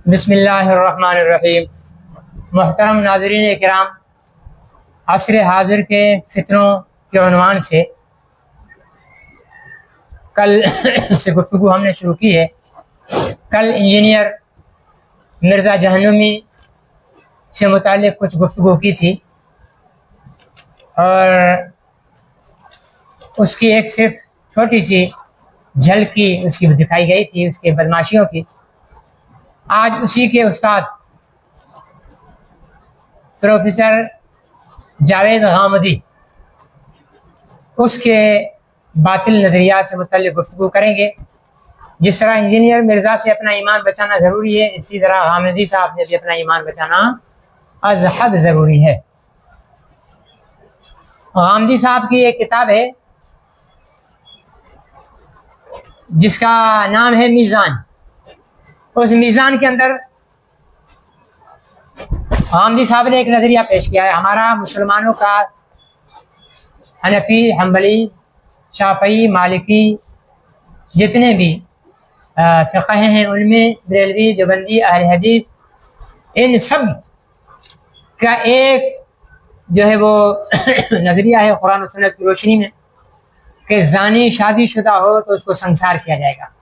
بسم اللہ الرحمن الرحیم۔ محترم ناظرین کرام، عصر حاضر کے فتنوں کے عنوان سے کل سے گفتگو ہم نے شروع کی ہے۔ کل انجینئر مرزا جہنمی سے متعلق کچھ گفتگو کی تھی اور اس کی ایک صرف چھوٹی سی جھلکی اس کی دکھائی گئی تھی، اس کے بدماشیوں کی۔ آج اسی کے استاد پروفیسر جاوید غامدی اس کے باطل نظریات سے متعلق گفتگو کریں گے۔ جس طرح انجینئر مرزا سے اپنا ایمان بچانا ضروری ہے، اسی طرح غامدی صاحب سے بھی اپنا ایمان بچانا از حد ضروری ہے۔ غامدی صاحب کی ایک کتاب ہے جس کا نام ہے میزان۔ اس میزان کے اندر غامدی صاحب نے ایک نظریہ پیش کیا ہے۔ ہمارا مسلمانوں کا حنفی، حنبلی، شافعی، مالکی جتنے بھی فقہ ہیں ان میں بریلوی، دیوبندی، اہل حدیث، ان سب کا ایک جو ہے وہ نظریہ ہے قرآن و سنت کی روشنی میں کہ زانی شادی شدہ ہو تو اس کو سنسار کیا جائے گا۔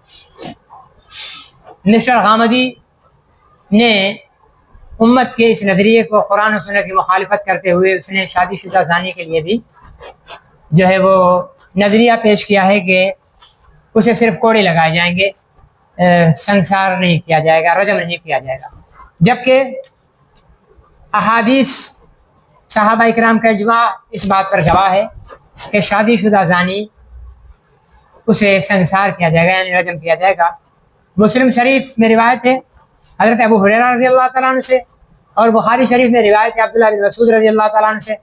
مسٹر غامدی نے امت کے اس نظریے کو قرآن و سنت کی مخالفت کرتے ہوئے اس نے شادی شدہ زانی کے لیے بھی جو ہے وہ نظریہ پیش کیا ہے کہ اسے صرف کوڑے لگائے جائیں گے، سنسار نہیں کیا جائے گا، رجم نہیں کیا جائے گا۔ جبکہ احادیث صحابہ اکرام کا اجماع اس بات پر گواہ ہے کہ شادی شدہ زانی اسے سنسار کیا جائے گا، یعنی رجم کیا جائے گا۔ مسلم شریف میں روایت ہے حضرت ابو ہریرہ رضی اللہ تعالیٰ عنہ سے، اور بخاری شریف میں روایت ہے عبداللہ بن مسعود رضی اللہ تعالیٰ عنہ سے،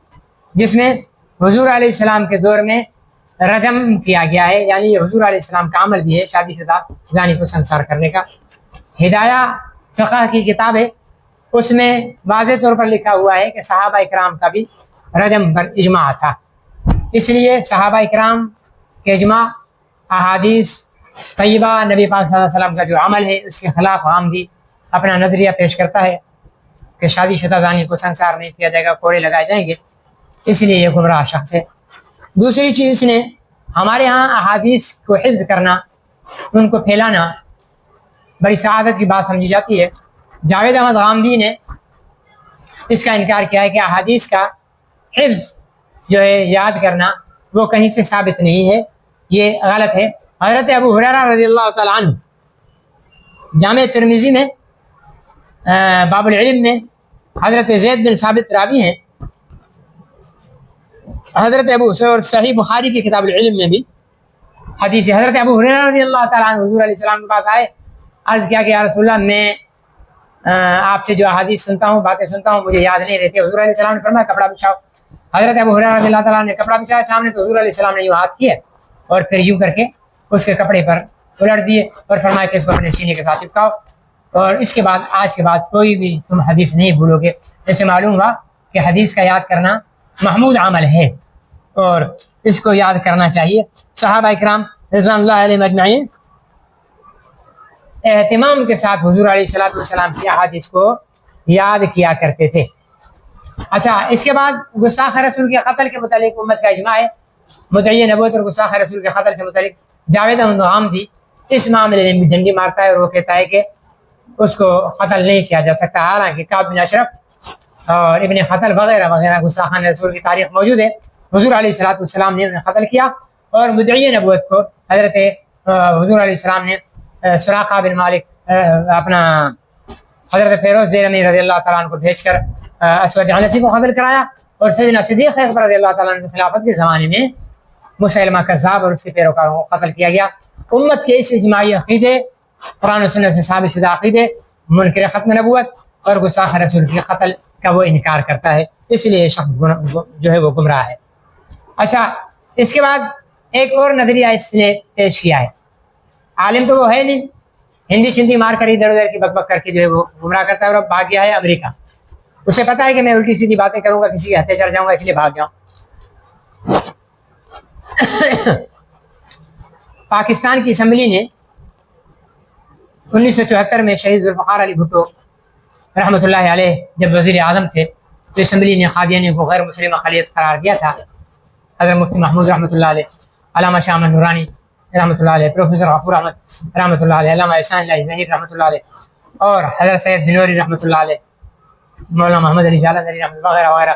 جس میں حضور علیہ السلام کے دور میں رجم کیا گیا ہے، یعنی یہ حضور علیہ السلام کا عمل بھی ہے شادی شدہ زانی کو سنسار کرنے کا۔ ہدایہ فقہ کی کتاب ہے، اس میں واضح طور پر لکھا ہوا ہے کہ صحابہ اکرام کا بھی رجم پر اجماع تھا۔ اس لیے صحابہ اکرام کے اجماع، احادیث طیبہ، نبی پاک صلی اللہ علیہ وسلم کا جو عمل ہے اس کے خلاف غامدی اپنا نظریہ پیش کرتا ہے کہ شادی شدہ زانی کو سنسار نہیں کیا جائے گا، کوڑے لگائے جائیں گے، اس لیے یہ گمراہ شخص ہے۔ دوسری چیز، اس نے ہمارے ہاں احادیث کو حفظ کرنا، ان کو پھیلانا بڑی سعادت کی بات سمجھی جاتی ہے۔ جاوید احمد غامدی نے اس کا انکار کیا ہے کہ احادیث کا حفظ جو ہے یاد کرنا وہ کہیں سے ثابت نہیں ہے، یہ غلط ہے۔ حضرت ابو ہریرہ رضی اللہ تعالیٰ عنہ جامع ترمذی میں باب العلم میں حضرت زید بن ثابت راوی ہیں، حضرت ابو اور صحیح بخاری کی کتاب العلم میں بھی حدیث ہے۔ حضرت ابو ہریرہ رضی اللہ تعالیٰ عنہ حضور علیہ السلام کے پاس آئے، عرض کیا کہ یا رسول اللہ، میں آپ سے جو احادیث سنتا ہوں، باتیں سنتا ہوں، مجھے یاد نہیں رہتے۔ حضور علیہ السلام نے فرمایا کپڑا بچھاؤ۔ حضرت ابو ہریرہ رضی اللہ تعالیٰ نے کپڑا بچھایا سامنے، تو حضور علیہ السلام نے یوں ہاتھ کیا اور پھر یوں کر کے اس کے کپڑے پر الٹ دیے اور فرمایا کہ اس کو اپنے سینے کے ساتھ چپکاؤ، اور اس کے بعد آج کے بعد کوئی بھی تم حدیث نہیں بھولو گے۔ جیسے معلوم ہوا کہ حدیث کا یاد کرنا محمود عمل ہے اور اس کو یاد کرنا چاہیے۔ صحابہ اکرام رضوان اللہ علیہم اجمعین اہتمام کے ساتھ حضور علیہ السلام کی احادیث کو یاد کیا کرتے تھے۔ اچھا، اس کے بعد گستاخ رسول کے قتل کے متعلق امت کا اجماع ہے۔ مدعی نبوت اور گستاخ رسول کے قتل سے متعلق جاوید احمد غامدی اس معاملے میں ڈنڈی مارتا ہے اور وہ کہتا ہے کہ اس کو قتل نہیں کیا جا سکتا، حالانکہ کعب بن اشرف اور ابن قتل وغیرہ وغیرہ گستاخان رسول کی تاریخ موجود ہے۔ حضور علیہ السلام نے انہیں قتل کیا، اور مدعی نبوت کو حضرت حضور علیہ السلام نے سراقہ بن مالک اپنا حضرت فیروز دیرمی رضی اللہ تعالیٰ عنہ کو بھیج کر اسود عنسی کو قتل کرایا، اور سیدنا صدیق اکبر رضی اللہ تعالیٰ عنہ کی خلافت کے زمانے میں مسیلمہ کذاب اور اس کے پیروکاروں کو قتل کیا گیا۔ امت کے اس اجماعی عقیدے، قرآن و سنت سے ثابت شدہ عقیدے، منکر ختم نبوت اور گستاخ رسول کے قتل کا وہ انکار کرتا ہے، اس لیے یہ شخص جو ہے وہ گمراہ ہے۔ اچھا، اس کے بعد ایک اور نظریہ اس نے پیش کیا ہے۔ عالم تو وہ ہے نہیں، ہندی چندی مار کر ادھر ادھر کی بک بک کر کے جو ہے وہ گمراہ کرتا ہے، اور اب بھاگ گیا ہے امریکہ۔ اسے پتا ہے کہ میں الٹی سیدھی باتیں کروں گا، کسی کے ہتھے چڑھ جاؤں گا، اس لیے بھاگ جاؤں۔ پاکستان کی اسمبلی نے 1974 میں شہید ذوالفقار علی بھٹو رحمۃ اللہ علیہ جب وزیر اعظم تھے تو اسمبلی نے قادیانی کو غیر مسلم اقلیت قرار دیا تھا. حضرت مفتی محمود رحمۃ اللہ علیہ، علامہ شاہ احمد نورانی رحمۃ اللہ علیہ، پروفیسر غفور احمد رحمۃ اللہ علیہ، علامہ احسان اللہ ظہیر رحمۃ اللہ علیہ، اور حضرت سید بنوری رحمۃ اللہ علیہ، مولانا محمد علی جالندھری رحمۃ اللہ وغیرہ وغیرہ،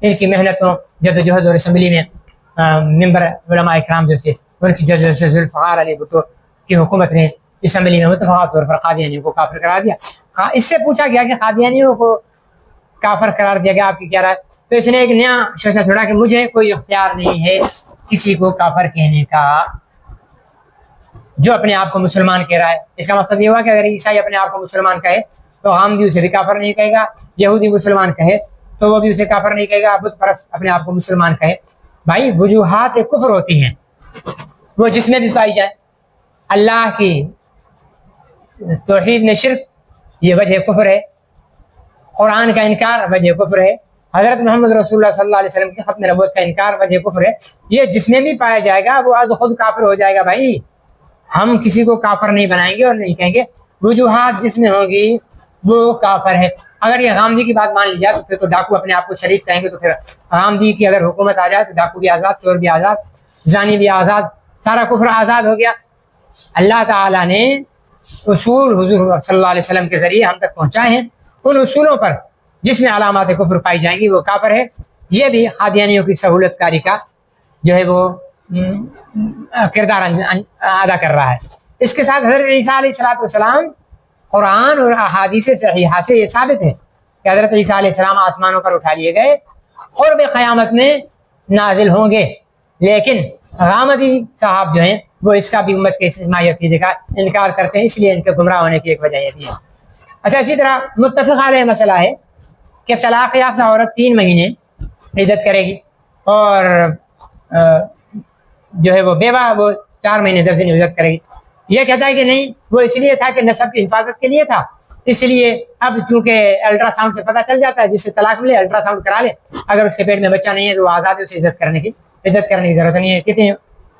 ان کی محنتوں جدوجہد اور اسمبلی میں ممبر علماء اکرام جو تھے ان کی جدوجہد سے ذوالفقار علی بھٹو کی حکومت نے اسمبلی میں متفقہ طور پر قادیانیوں کو کافر قرار دیا. اس سے پوچھا گیا کہ قادیانیوں کو کافر قرار دیا گیا، آپ کی کیا رائے؟ تو اس نے ایک نیا شوشہ چھوڑا کہ مجھے کوئی اختیار نہیں ہے کسی کو کافر کہنے کا جو اپنے آپ کو مسلمان کہہ رہا ہے. اس کا مطلب یہ ہوا کہ اگر عیسائی اپنے آپ کو مسلمان کہے تو غامدی اسے بھی کافر نہیں کہے گا، یہودی مسلمان کہے تو وہ بھی اسے کافر نہیں کہے گا، بت پرست اپنے آپ کو مسلمان کہے. بھائی وجوہات کفر ہوتی ہیں وہ جس میں بھی پائی جائے. اللہ کی توحید میں شرک یہ وجہ کفر ہے، قرآن کا انکار وجہ کفر ہے، حضرت محمد رسول اللہ صلی اللہ علیہ وسلم کی ختم نبوت کا انکار وجہ کفر ہے. یہ جس میں بھی پایا جائے گا وہ از خود کافر ہو جائے گا. بھائی ہم کسی کو کافر نہیں بنائیں گے اور نہیں کہیں گے، وجوہات جس میں ہوں گی وہ کافر ہے. اگر یہ غامدی کی بات مان لی جائے تو پھر تو ڈاکو اپنے آپ کو شریف کہیں گے، تو پھر غامدی کی اگر حکومت آ جائے تو ڈاکو بھی آزاد، چور بھی آزاد، زانی بھی آزاد، سارا کفر آزاد ہو گیا. اللہ تعالیٰ نے اصول حضور صلی اللہ علیہ وسلم کے ذریعے ہم تک پہنچائے ہیں، ان اصولوں پر جس میں علامات کفر پائی جائیں گی وہ کافر ہے. یہ بھی قادیانیوں کی سہولت کاری کا جو ہے وہ کردار ادا کر رہا ہے. اس کے ساتھ حضرت عیسیٰ علیہ السلام قرآن اور احادیث صحیحہ سے یہ ثابت ہے کہ حضرت عیسیٰ علیہ السلام آسمانوں پر اٹھا لیے گئے، قرب قیامت میں نازل ہوں گے. لیکن غامدی صاحب جو ہیں وہ اس کا بھی امت کے اجتماعی عقیدے کا انکار کرتے ہیں، اس لیے ان کے گمراہ ہونے کی ایک وجہ یہ بھی ہے. اچھا، اسی طرح متفق علیہ مسئلہ ہے کہ طلاق یافتہ عورت 3 مہینے عدت کرے گی، اور جو ہے وہ بیوہ وہ 4 مہینے 10 دن عدت کرے گی. یہ کہتا ہے کہ نہیں، وہ اس لیے تھا کہ نسب کی حفاظت کے لیے تھا، اس لیے اب چونکہ الٹرا ساؤنڈ سے پتہ چل جاتا ہے جس سے طلاق ملے الٹرا ساؤنڈ کرا لے، اگر اس کے پیٹ میں بچہ نہیں ہے تو وہ آزاد ہے، اسے عزت کرنے کی ضرورت نہیں ہے. کتنی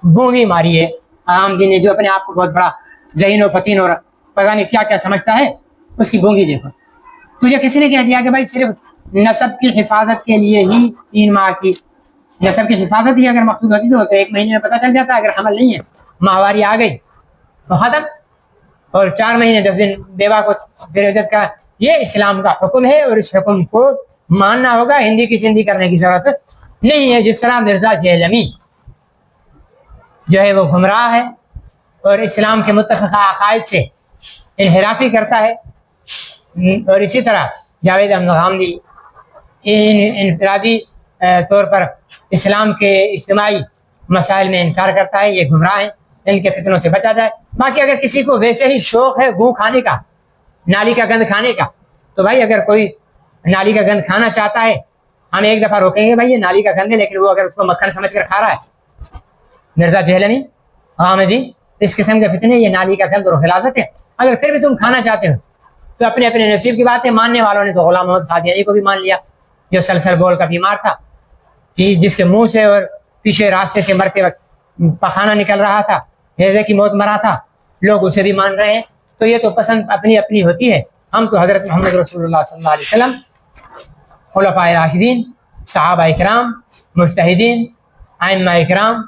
گونگی ماری ہے عام دین نے، جو اپنے آپ کو بہت بڑا ذہین و فتین اور پتہ نہیں کیا کیا سمجھتا ہے، اس کی گونگی دیکھو. تجھے کسی نے کہہ دیا کہ بھائی صرف نسب کی حفاظت کے لیے ہی 3 ماہ کی نسب کی حفاظت ہی اگر مقصود ہوتی تو 1 مہینے میں پتہ چل جاتا. اگر حمل نہیں ہے، ماہواری آ گئی تو ختم، اور 4 مہینے 10 دن بیوہ کو پھر عدت کا. یہ اسلام کا حکم ہے اور اس حکم کو ماننا ہوگا، ہندی کی چندی کرنے کی ضرورت نہیں ہے. جس طرح مرزا جہلمی جو ہے وہ گمراہ ہے اور اسلام کے متفقہ عقائد سے انحرافی کرتا ہے، اور اسی طرح جاوید احمد غامدی انفرادی طور پر اسلام کے اجتماعی مسائل میں انکار کرتا ہے، یہ گمراہ ہیں، ان کے فتنوں سے بچا جائے. باقی اگر کسی کو ویسے ہی شوق ہے گو کھانے کا، نالی کا گند کھانے کا، تو بھائی اگر کوئی نالی کا گند کھانا چاہتا ہے ہم ایک دفعہ روکیں گے بھائی یہ نالی کا گند ہے، لیکن وہ اگر اس کو مکھن سمجھ کر کھا رہا ہے، مرزا جہلمی غامدی اس قسم کے فتنے یہ نالی کا گند اور غلاظت ہے. اگر پھر بھی تم کھانا چاہتے ہو تو اپنے اپنے نصیب کی بات ہے. ماننے والوں نے تو غلام محمد قادیانی کو بھی مان لیا جو سلسل بول کا بیمار تھا، جس کے منہ سے اور پیچھے راستے سے مرتے وقت پخانہ نکل رہا تھا، ہیضے کی موت مرا تھا، لوگ اسے بھی مان رہے ہیں. تو یہ تو پسند اپنی اپنی ہوتی ہے. ہم تو حضرت محمد رسول اللہ صلی اللہ علیہ وسلم، خلفائے راشدین، صحابہ اکرام، مجتہدین، ائمہ اکرام،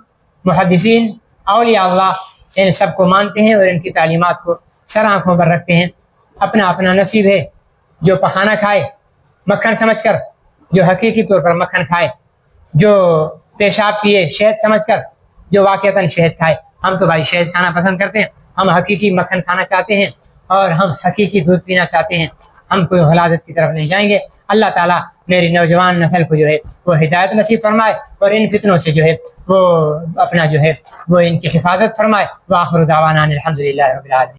محدثین، اولیاء اللہ، ان سب کو مانتے ہیں اور ان کی تعلیمات کو سر آنکھوں پر رکھتے ہیں. اپنا اپنا نصیب ہے، جو پخانہ کھائے مکھن سمجھ کر، جو حقیقی طور پر مکھن کھائے، جو پیشاب کیے شہد سمجھ کر، جو واقعتاً شہد کھائے. ہم تو بھائی شہد کھانا پسند کرتے ہیں، ہم حقیقی مکھن کھانا چاہتے ہیں اور ہم حقیقی دودھ پینا چاہتے ہیں، ہم کوئی غلاظت کی طرف نہیں جائیں گے. اللہ تعالیٰ میری نوجوان نسل کو جو ہے وہ ہدایت نصیب فرمائے اور ان فتنوں سے جو ہے وہ اپنا جو ہے وہ ان کی حفاظت فرمائے. وآخر دعوانا الحمدللہ رب العالمین.